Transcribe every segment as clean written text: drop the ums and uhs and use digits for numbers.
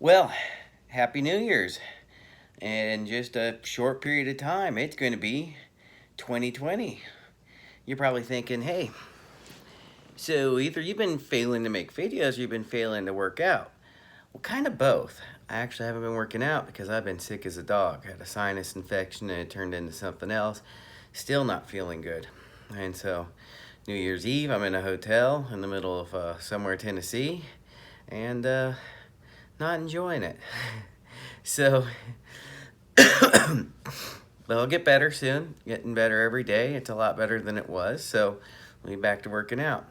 Well, Happy New Year's. In just a short period of time, it's going to be 2020. You're probably thinking, hey, so either you've been failing to make videos or you've been failing to work out. Well, kind of both. I actually haven't been working out because I've been sick as a dog. I had a sinus infection and it turned into something else. Still not feeling good. And so, New Year's Eve, I'm in a hotel in the middle of somewhere Tennessee and not enjoying it. So, but I'll get better soon. Getting better every day. It's a lot better than it was. So I'll be back to working out.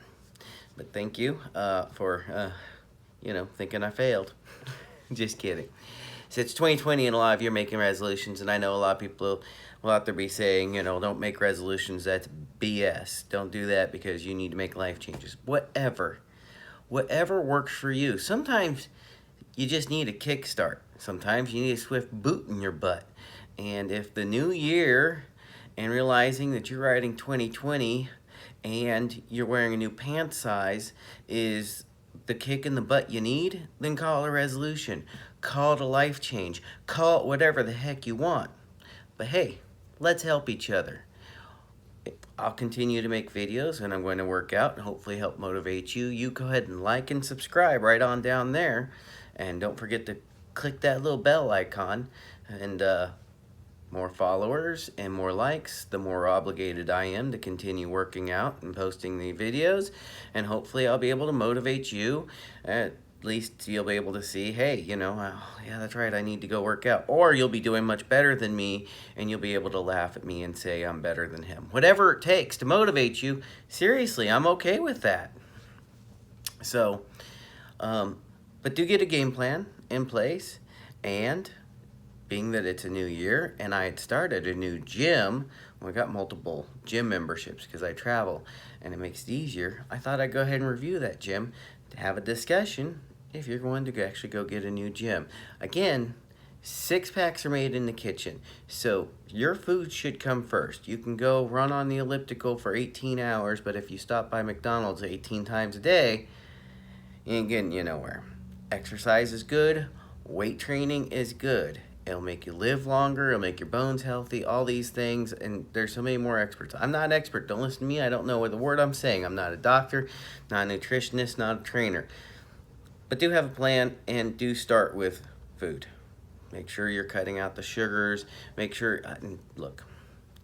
But thank you for thinking I failed. Just kidding. So it's 2020 and a lot of you are making resolutions, and I know a lot of people will out there be saying, don't make resolutions. That's BS. Don't do that because you need to make life changes. Whatever works for you. Sometimes you just need a kickstart. Sometimes you need a swift boot in your butt. And if the new year and realizing that you're riding 2020 and you're wearing a new pant size is the kick in the butt you need, then call it a resolution. Call it a life change. Call it whatever the heck you want. But hey, let's help each other. I'll continue to make videos and I'm going to work out and hopefully help motivate you. You go ahead and like and subscribe right on down there. And don't forget to click that little bell icon. And more followers and more likes, the more obligated I am to continue working out and posting the videos. And hopefully I'll be able to motivate you. At least you'll be able to see, hey, yeah, that's right, I need to go work out. Or you'll be doing much better than me and you'll be able to laugh at me and say I'm better than him. Whatever it takes to motivate you, seriously, I'm okay with that. So, but do get a game plan in place. And being that it's a new year and I had started a new gym, I got multiple gym memberships because I travel and it makes it easier. I thought I'd go ahead and review that gym to have a discussion if you're going to actually go get a new gym. Again, 6-packs are made in the kitchen, so your food should come first. You can go run on the elliptical for 18 hours, but if you stop by McDonald's 18 times a day, you ain't getting you nowhere. Exercise is good. Weight training is good. It'll make you live longer. It'll make your bones healthy. All these things. And there's so many more experts. I'm not an expert. Don't listen to me. I don't know what the word I'm saying. I'm not a doctor, not a nutritionist, not a trainer. But do have a plan and do start with food. Make sure you're cutting out the sugars. Make sure, look,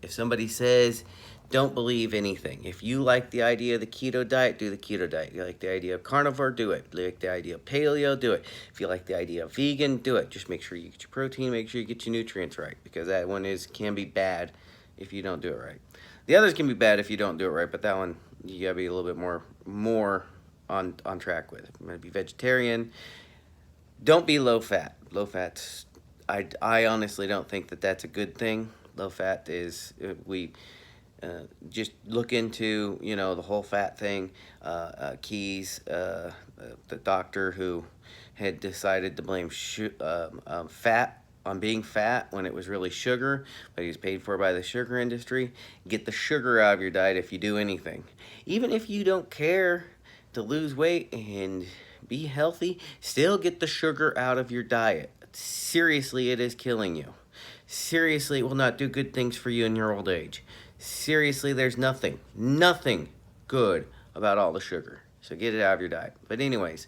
if somebody says, don't believe anything. If you like the idea of the keto diet, do the keto diet. You like the idea of carnivore, do it. You like the idea of paleo, do it. If you like the idea of vegan, do it. Just make sure you get your protein, make sure you get your nutrients right, because that one can be bad if you don't do it right. The others can be bad if you don't do it right, but that one you gotta be a little bit more on track with. I'm gonna be vegetarian. Don't be low fat. Low fat's I honestly don't think that that's a good thing. Low fat is just look into the whole fat thing. Keys, the doctor who had decided to blame fat on being fat when it was really sugar, but he was paid for by the sugar industry. Get the sugar out of your diet if you do anything. Even if you don't care to lose weight and be healthy, still get the sugar out of your diet. Seriously, it is killing you. Seriously, it will not do good things for you in your old age. Seriously, there's nothing good about all the sugar. So get it out of your diet. But anyways,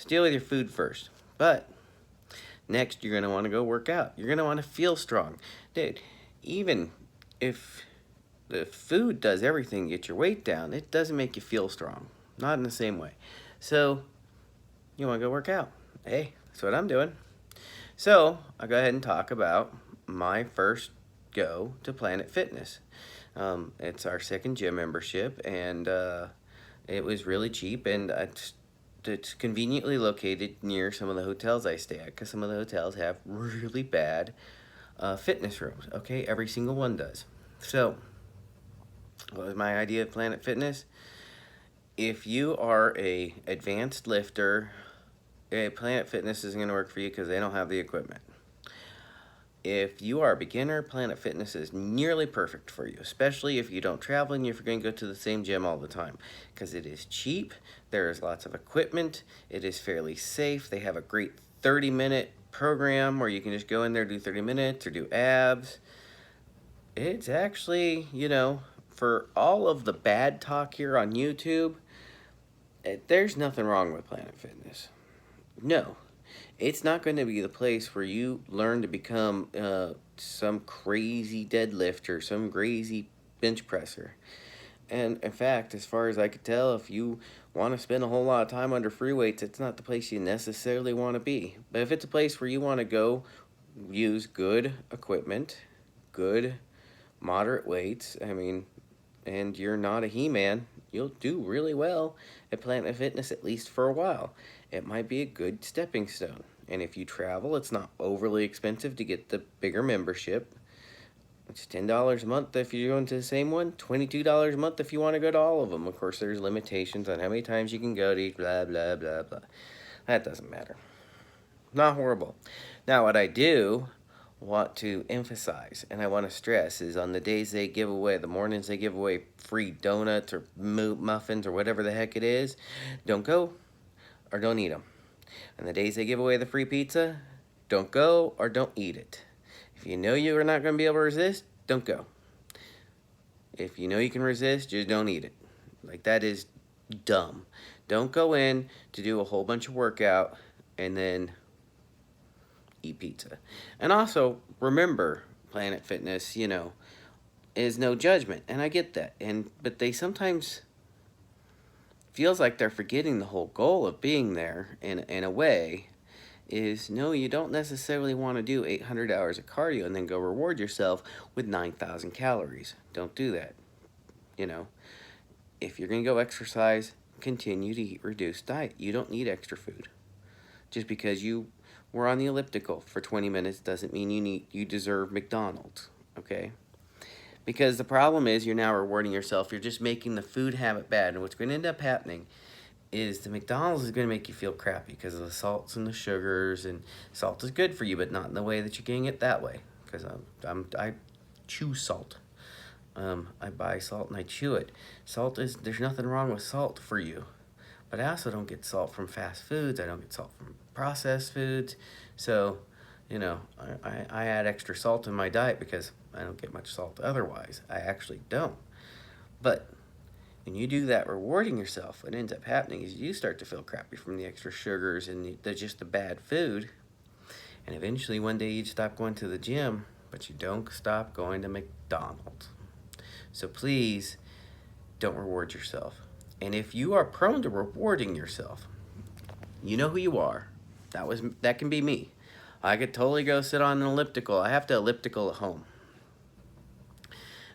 deal with your food first. But next, you're going to want to go work out. You're going to want to feel strong. Dude, even if the food does everything to get your weight down, it doesn't make you feel strong. Not in the same way. So you want to go work out. Hey, that's what I'm doing. So I'll go ahead and talk about my first go to Planet Fitness. It's our second gym membership, and it was really cheap, and it's conveniently located near some of the hotels I stay at, because some of the hotels have really bad fitness rooms. Okay, every single one does. So what was my idea of Planet Fitness? If you are a advanced lifter, Planet Fitness isn't going to work for you because they don't have the equipment. If you are a beginner, Planet Fitness is nearly perfect for you, especially if you don't travel and if you're going to go to the same gym all the time, because it is cheap, there is lots of equipment, it is fairly safe, they have a great 30-minute program where you can just go in there, do 30 minutes, or do abs. It's actually, for all of the bad talk here on YouTube, there's nothing wrong with Planet Fitness. No, it's not going to be the place where you learn to become some crazy deadlifter, some crazy bench presser. And in fact, as far as I could tell, if you want to spend a whole lot of time under free weights, it's not the place you necessarily want to be. But if it's a place where you want to go use good equipment, good moderate weights, and you're not a He-Man, you'll do really well at Planet Fitness, at least for a while. It might be a good stepping stone. And if you travel, it's not overly expensive to get the bigger membership. It's $10 a month if you're going to the same one, $22 a month if you want to go to all of them. Of course, there's limitations on how many times you can go to each, blah, blah, blah, blah. That doesn't matter. Not horrible. Now, what I do want to emphasize, and I want to stress, is on the days they give away, the mornings they give away free donuts or muffins or whatever the heck it is, don't go or don't eat them. And the days they give away the free pizza, don't go or don't eat it. If you know you are not going to be able to resist, don't go. If you know you can resist, just don't eat it. Like, that is dumb. Don't go in to do a whole bunch of workout and then eat pizza. And also, remember, Planet Fitness, is no judgment. And I get that. But they sometimes feels like they're forgetting the whole goal of being there in a way. Is no, you don't necessarily want to do 800 hours of cardio and then go reward yourself with 9,000 calories. Don't do that. If you're going to go exercise, continue to eat reduced diet. You don't need extra food. Just because you were on the elliptical for 20 minutes doesn't mean you deserve McDonald's, okay? Because the problem is you're now rewarding yourself. You're just making the food habit bad. And what's going to end up happening is the McDonald's is going to make you feel crappy because of the salts and the sugars, and salt is good for you, but not in the way that you're getting it that way. Because I chew salt. I buy salt and I chew it. There's nothing wrong with salt for you. But I also don't get salt from fast foods. I don't get salt from processed foods. So, I add extra salt in my diet because I don't get much salt otherwise. I actually don't. But when you do that rewarding yourself, what ends up happening is you start to feel crappy from the extra sugars and just the bad food. And eventually one day you stop going to the gym, but you don't stop going to McDonald's. So please don't reward yourself. And if you are prone to rewarding yourself, you know who you are. That can be me. I could totally go sit on an elliptical. I have to elliptical at home.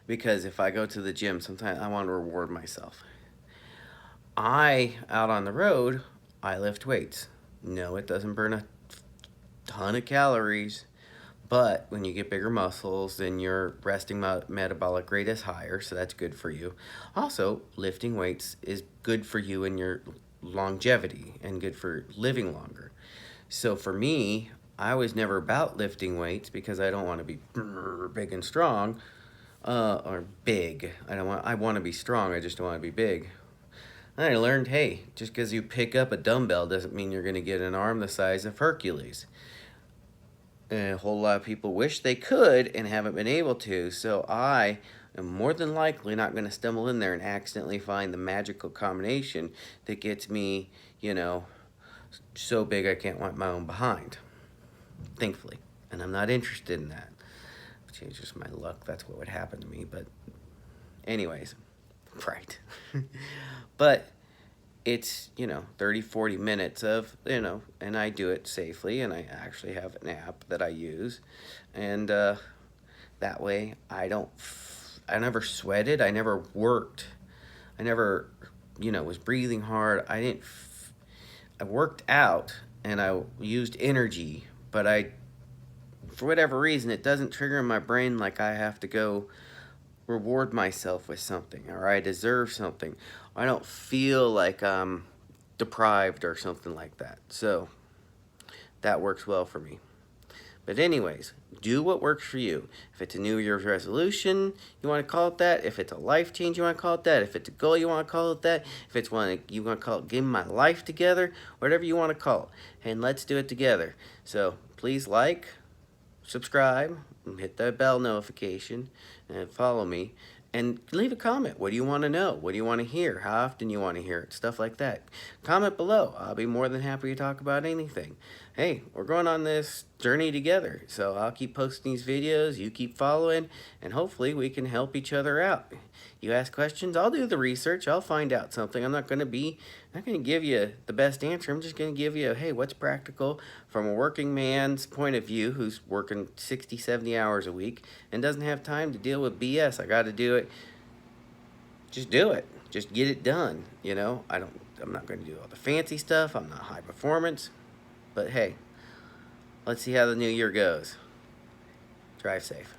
Because if I go to the gym, sometimes I want to reward myself. Out on the road, I lift weights. No, it doesn't burn a ton of calories, but when you get bigger muscles, then your resting metabolic rate is higher, so that's good for you. Also, lifting weights is good for you and your longevity and good for living longer. So for me, I was never about lifting weights because I don't want to be big and strong. Or big. I want to be strong, I just don't want to be big. And I learned, hey, just because you pick up a dumbbell doesn't mean you're going to get an arm the size of Hercules. And a whole lot of people wish they could and haven't been able to, so I am more than likely not going to stumble in there and accidentally find the magical combination that gets me, so big I can't wipe my own behind. Thankfully. And I'm not interested in that. It's just my luck. That's what would happen to me. But anyways, right. But it's, 30, 40 minutes of, and I do it safely. And I actually have an app that I use. And that way I never sweated. I never worked. I never, was breathing hard. I worked out and I used energy. But for whatever reason, it doesn't trigger in my brain like I have to go reward myself with something or I deserve something. I don't feel like I'm deprived or something like that. So that works well for me. But anyways, do what works for you. If it's a New Year's resolution, you want to call it that. If it's a life change, you want to call it that. If it's a goal, you want to call it that. If it's one you want to call it getting my life together, whatever you want to call it. And let's do it together. So please like, subscribe, and hit that bell notification, and follow me. And leave a comment. What do you want to know? What do you want to hear? How often you want to hear it? Stuff like that. Comment below. I'll be more than happy to talk about anything. Hey, we're going on this journey together. So I'll keep posting these videos. You keep following. And hopefully we can help each other out. You ask questions, I'll do the research. I'll find out something. I'm not going to give you the best answer. I'm just going to give you, hey, what's practical from a working man's point of view who's working 60, 70 hours a week and doesn't have time to deal with BS. I got to do it. Just do it. Just get it done. You know, I'm not going to do all the fancy stuff. I'm not high performance. But hey, let's see how the new year goes. Drive safe.